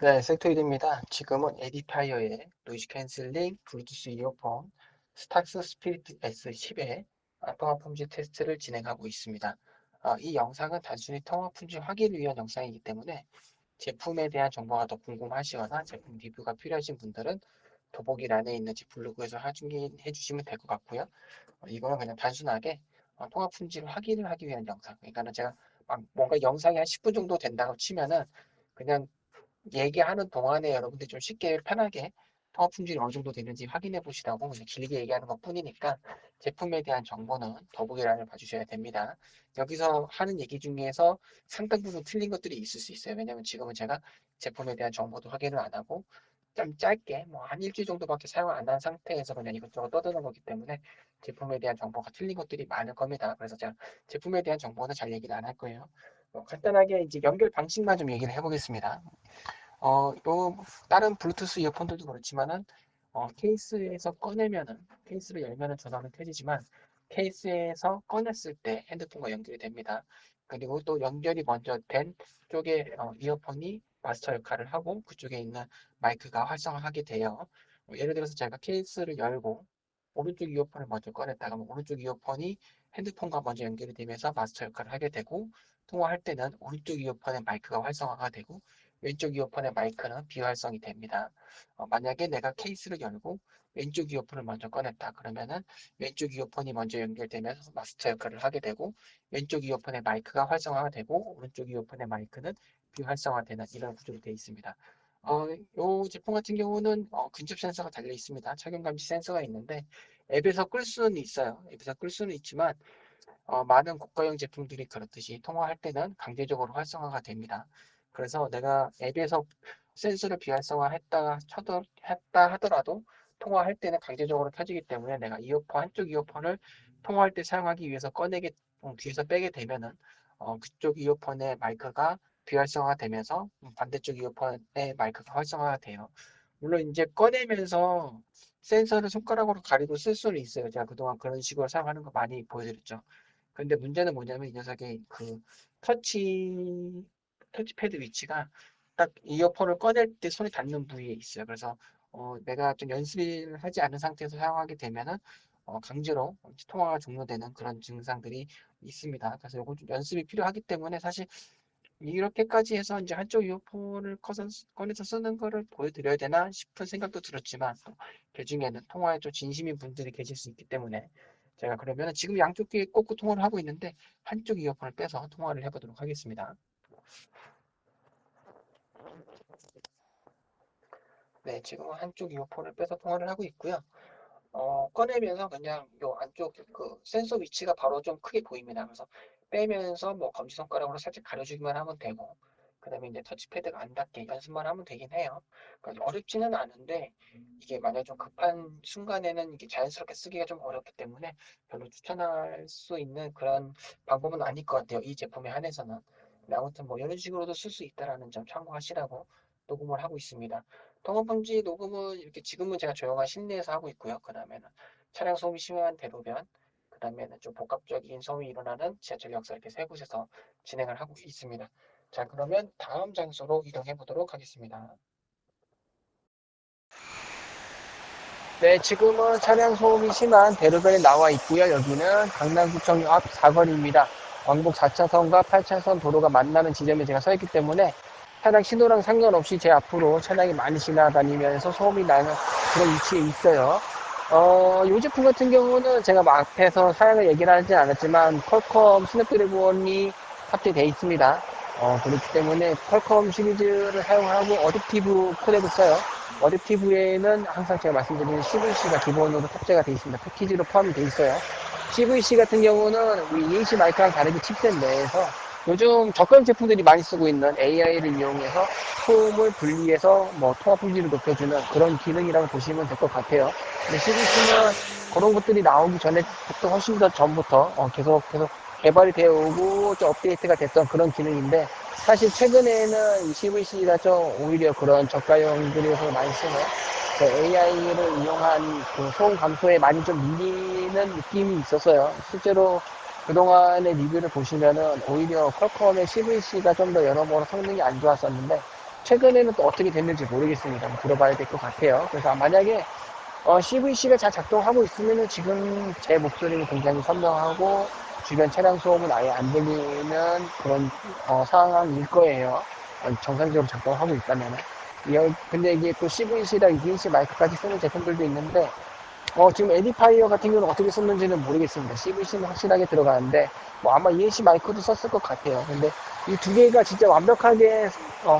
네, 섹토이드입니다. 지금은 에디파이어의 노이즈 캔슬링, 블루투스 이어폰, 스탁스 스피리트 S10의 통화 품질 테스트를 진행하고 있습니다. 이 영상은 단순히 통화 품질 확인을 위한 영상이기 때문에 제품에 대한 정보가 더 궁금하시거나 제품 리뷰가 필요하신 분들은 더보기란에 있는 제 블로그에서 확인해 주시면 될 것 같고요. 이거는 그냥 단순하게 통화 품질 확인을 하기 위한 영상. 그러니까는 제가 막 뭔가 영상이 한 10분 정도 된다고 치면은 그냥 얘기하는 동안에 여러분들이 좀 쉽게 편하게 통화 품질이 어느 정도 되는지 확인해 보시라고 그냥 길게 얘기하는 것 뿐이니까 제품에 대한 정보는 더보기란을 봐주셔야 됩니다. 여기서 하는 얘기 중에서 상당 부분 틀린 것들이 있을 수 있어요. 왜냐면 지금은 제가 제품에 대한 정보도 확인을 안 하고 좀 짧게 뭐 한 일주일 정도밖에 사용 안 한 상태에서 그냥 이것저것 떠드는 거기 때문에 제품에 대한 정보가 틀린 것들이 많을 겁니다. 그래서 제가 제품에 대한 정보는 잘 얘기를 안 할 거예요. 간단하게 이제 연결 방식만 좀 얘기를 해보겠습니다. 요 다른 블루투스 이어폰들도 그렇지만은 케이스에서 꺼내면은 케이스를 열면은 전원은 켜지지만 케이스에서 꺼냈을 때 핸드폰과 연결이 됩니다. 그리고 또 연결이 먼저 된 쪽에 이어폰이 마스터 역할을 하고 그쪽에 있는 마이크가 활성화하게 돼요. 예를 들어서 제가 케이스를 열고 오른쪽 이어폰을 먼저 꺼냈다가 오른쪽 이어폰이 핸드폰과 먼저 연결이 되면서 마스터 역할을 하게 되고 통화할 때는 오른쪽 이어폰의 마이크가 활성화가 되고 왼쪽 이어폰의 마이크는 비활성이 됩니다. 만약에 내가 케이스를 열고 왼쪽 이어폰을 먼저 꺼냈다 그러면은 왼쪽 이어폰이 먼저 연결되면서 마스터 역할을 하게 되고 왼쪽 이어폰의 마이크가 활성화가 되고 오른쪽 이어폰의 마이크는 비활성화되는 이런 구조로 되어 있습니다. 이 제품 같은 경우는 근접 센서가 달려 있습니다. 착용 감지 센서가 있는데 앱에서 끌 수는 있어요. 앱에서 끌 수는 있지만 많은 고가형 제품들이 그렇듯이 통화할 때는 강제적으로 활성화가 됩니다. 그래서 내가 앱에서 센서를 했다 하더라도 통화할 때는 강제적으로 켜지기 때문에 내가 이어폰 한쪽 이어폰을 통화할 때 사용하기 위해서 뒤에서 빼게 되면은 그쪽 이어폰의 마이크가 비활성화가 되면서 반대쪽 이어폰의 마이크가 활성화가 돼요. 물론 이제 꺼내면서 센서를 손가락으로 가리고 쓸 수는 있어요. 제가 그동안 그런 식으로 사용하는 거 많이 보여드렸죠. 근데 문제는 뭐냐면 이 녀석의 그 터치패드 위치가 딱 이어폰을 꺼낼 때 손이 닿는 부위에 있어요. 그래서 내가 좀 연습을 하지 않은 상태에서 사용하게 되면은 강제로 통화가 종료되는 그런 증상들이 있습니다. 그래서 요거 좀 연습이 필요하기 때문에 사실 이렇게까지 해서 이제 한쪽 이어폰을 꺼내서 쓰는 거를 보여드려야 되나 싶은 생각도 들었지만 또 그중에는 통화에 좀 진심인 분들이 계실 수 있기 때문에 제가 그러면 지금 양쪽 귀에 꽂고 통화를 하고 있는데 한쪽 이어폰을 빼서 통화를 해보도록 하겠습니다. 네, 지금 한쪽 이어폰을 빼서 통화를 하고 있고요. 꺼내면서 그냥 요 안쪽 그 센서 위치가 바로 좀 크게 보입니다. 그래서 빼면서 뭐 검지손가락으로 살짝 가려주기만 하면 되고, 그 다음에 이제 터치패드가 안 닿게 연습만 하면 되긴 해요. 그러니까 어렵지는 않은데, 이게 만약에 좀 급한 순간에는 이게 자연스럽게 쓰기가 좀 어렵기 때문에 별로 추천할 수 있는 그런 방법은 아닐 것 같아요. 이 제품에 한해서는. 근데 아무튼 뭐 이런 식으로도 쓸 수 있다라는 점 참고하시라고 녹음을 하고 있습니다. 통화방지 녹음은 이렇게 지금은 제가 조용한 실내에서 하고 있고요. 그 다음에는 차량 소음이 심한 대로변, 그 다음에는 좀 복합적인 소음이 일어나는 지하철역사 이렇게 세 곳에서 진행을 하고 있습니다. 자, 그러면 다음 장소로 이동해 보도록 하겠습니다. 네, 지금은 차량 소음이 심한 대로변에 나와 있고요. 여기는 강남구청 앞 사거리입니다. 왕복 4차선과 8차선 도로가 만나는 지점에 제가 서 있기 때문에 차량 신호랑 상관없이 제 앞으로 차량이 많이 지나다니면서 소음이 나는 그런 위치에 있어요. 이 제품 같은 경우는 제가 막 앞에서 사양을 얘기를 하지 않았지만 퀄컴 스냅드래곤이 탑재되어 있습니다. 그렇기 때문에 퀄컴 시리즈를 사용하고 어댑티브 코덱을 써요. 어댑티브에는 항상 제가 말씀드리는 CVC가 기본으로 탑재가 되어 있습니다. 패키지로 포함이 되어 있어요. CVC 같은 경우는 우리 EAC 마이크랑 다르게 칩셋 내에서 요즘 저가형 제품들이 많이 쓰고 있는 AI를 이용해서 소음을 분리해서 뭐 통화 품질을 높여주는 그런 기능이라고 보시면 될 것 같아요. 근데 CVC는 그런 것들이 나오기 전에부터 훨씬 더 전부터 계속 개발이 되어 오고 좀 업데이트가 됐던 그런 기능인데 사실 최근에는 이 CVC가 좀 오히려 그런 저가형들에서 많이 쓰는 그 AI를 이용한 그 소음 감소에 많이 좀 밀리는 느낌이 있었어요. 실제로 그동안의 리뷰를 보시면은 오히려 퀄컴의 CVC가 좀 더 여러모로 성능이 안 좋았었는데 최근에는 또 어떻게 됐는지 모르겠습니다. 들어봐야 될 것 같아요. 그래서 만약에 CVC가 잘 작동하고 있으면 지금 제 목소리는 굉장히 선명하고 주변 차량 소음은 아예 안 들리는 그런 상황일 거예요. 정상적으로 작동하고 있다면. 근데 이게 또 CVC랑 ENC 마이크까지 쓰는 제품들도 있는데 지금 에디파이어 같은 경우는 어떻게 썼는지는 모르겠습니다. CVC는 확실하게 들어가는데 뭐 아마 ENC 마이크도 썼을 것 같아요. 근데 이 두 개가 진짜 완벽하게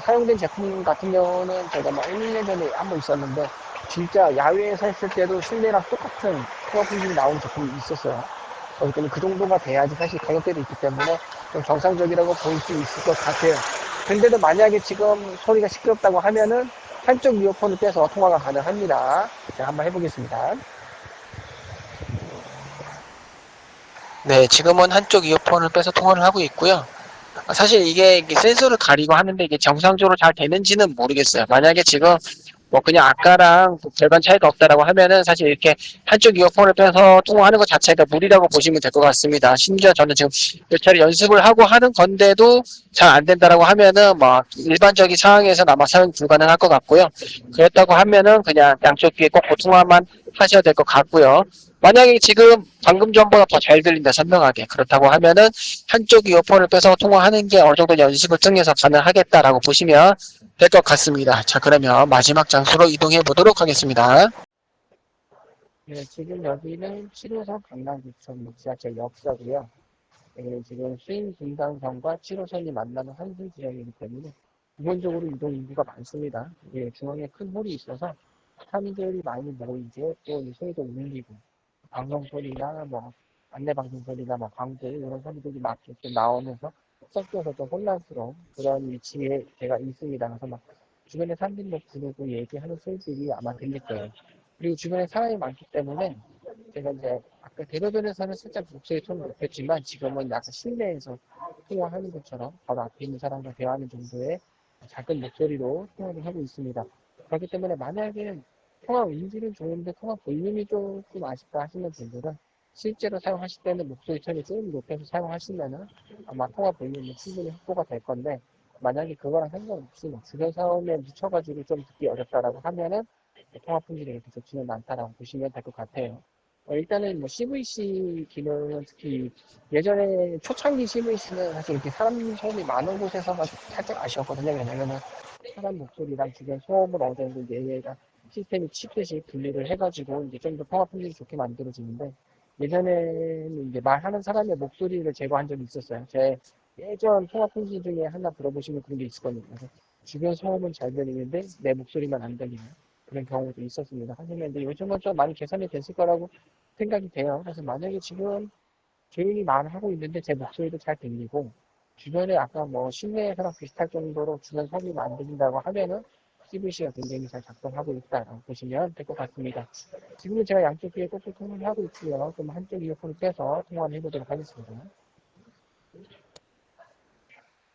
사용된 제품 같은 경우는 제가 뭐 1, 2년 전에 한 번 있었는데 진짜 야외에서 했을 때도 실내랑 똑같은 통화 품질이 나오는 제품이 있었어요. 그렇기 때문에 그 정도가 돼야지 사실 가격대도 있기 때문에 좀 정상적이라고 볼 수 있을 것 같아요. 근데도 만약에 지금 소리가 시끄럽다고 하면은 한쪽 이어폰을 빼서 통화가 가능합니다. 제가 한번 해보겠습니다. 네, 지금은 한쪽 이어폰을 빼서 통화를 하고 있고요. 사실 이게 센서를 가리고 하는데 이게 정상적으로 잘 되는지는 모르겠어요. 만약에 지금 뭐 그냥 아까랑 별반 차이가 없다라고 하면은 사실 이렇게 한쪽 이어폰을 빼서 통화하는 것 자체가 무리라고 보시면 될 것 같습니다. 심지어 저는 지금 몇 차례 연습을 하고 하는 건데도 잘 안 된다라고 하면은 뭐 일반적인 상황에서는 아마 사용 불가능할 것 같고요. 그렇다고 하면은 그냥 양쪽 귀에 꼭 통화만 하셔야 될 것 같고요. 만약에 지금 방금 전보다 더 잘 들린다 선명하게 그렇다고 하면은 한쪽 이어폰을 빼서 통화하는 게 어느 정도 연습을 통해서 가능하겠다라고 보시면 될 것 같습니다. 자, 그러면 마지막 장소로 이동해 보도록 하겠습니다. 네, 지금 여기는 7호선 강남구청 지하철 역사고요. 네, 지금 수인 분당선과 7호선이 만나는 환승 지역이기 때문에 기본적으로 이동 인구가 많습니다. 예, 중앙에 큰 홀이 있어서 사람들이 많이 모이고 또 소리도 울리고 방송 소리나 뭐 안내 방송 소리나 뭐 광고 이런 소리들이 막 이렇게 나오면서 섞여서 좀 혼란스러운 그런 위치에 제가 있습니다. 그래서 막 주변에 사람들이 뭐 부르고 얘기하는 소리들이 아마 들릴 거예요. 그리고 주변에 사람이 많기 때문에 제가 이제 아까 대로변에서는 살짝 목소리 톤을 높였지만 지금은 약간 실내에서 통화하는 것처럼 바로 앞에 있는 사람과 대화하는 정도의 작은 목소리로 통화를 하고 있습니다. 그렇기 때문에 만약에 통화 음질은 좋은데 통화 볼륨이 조금 아쉽다 하시는 분들은 실제로 사용하실 때는 목소리 톤이 조금 높여서 사용하시면은 아마 통화 볼륨이 충분히 확보가 될 건데 만약에 그거랑 상관없이 뭐 주변 사운드에 묻혀가지고 좀 듣기 어렵다라고 하면은 통화 품질이 그렇게 좋지는 않다라고 보시면 될 것 같아요. 일단은 뭐 CVC 기능은 특히 예전에 초창기 CVC는 사실 이렇게 사람 소음이 많은 곳에서만 살짝 아쉬웠거든요. 왜냐면은 사람 목소리랑 주변 소음을 어느 정도 얘가 시스템이 칩듯이 분리를 해가지고 이제 좀 더 통화 품질이 좋게 만들어지는데 예전에는 이제 말하는 사람의 목소리를 제거한 적이 있었어요. 제 예전 통화 품질 중에 하나 들어보시면 그런 게 있었거든요. 그래서 주변 소음은 잘 들리는데 내 목소리만 안 들리는 그런 경우도 있었습니다. 하지만 이제 요즘은 좀 많이 개선이 됐을 거라고 생각이 돼요. 그래서 만약에 지금 조용히 말을 하고 있는데 제 목소리도 잘 들리고 주변에 아까 뭐 실내에서랑 비슷할 정도로 주변 소리가 안 들린다고 하면은 CVC가 굉장히 잘 작동하고 있다라고 보시면 될 것 같습니다. 지금은 제가 양쪽 귀에 꽂고 통화를 하고 있고요. 그럼 한쪽 이어폰을 빼서 통화를 해보도록 하겠습니다.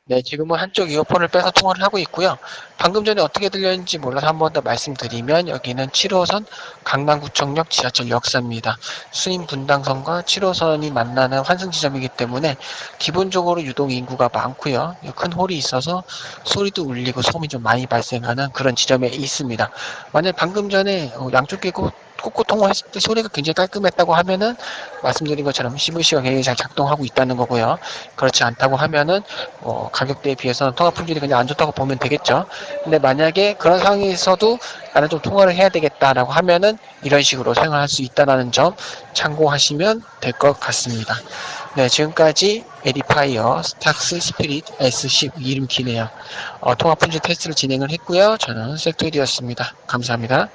네, 지금은 한쪽 이어폰을 빼서 통화를 하고 있고요. 방금 전에 어떻게 들렸는지 몰라서 한 번 더 말씀드리면 여기는 7호선 강남구청역 지하철 역사입니다. 수인 분당선과 7호선이 만나는 환승 지점이기 때문에 기본적으로 유동 인구가 많고요. 큰 홀이 있어서 소리도 울리고 소음이 좀 많이 발생하는 그런 지점에 있습니다. 만약 방금 전에 양쪽 귀 꽂고 통화했을 때 소리가 굉장히 깔끔했다고 하면은 말씀드린 것처럼 CVC가 굉장히 잘 작동하고 있다는 거고요. 그렇지 않다고 하면은 가격대에 비해서는 통화 품질이 그냥 안 좋다고 보면 되겠죠. 근데 만약에 그런 상황에서도 나는 좀 통화를 해야 되겠다라고 하면은 이런 식으로 사용할 수 있다는 점 참고하시면 될 것 같습니다. 네, 지금까지 에디파이어 스탁스 스피릿 S10 이름 기네요. 통화 품질 테스트를 진행을 했고요. 저는 섹토이드였습니다. 감사합니다.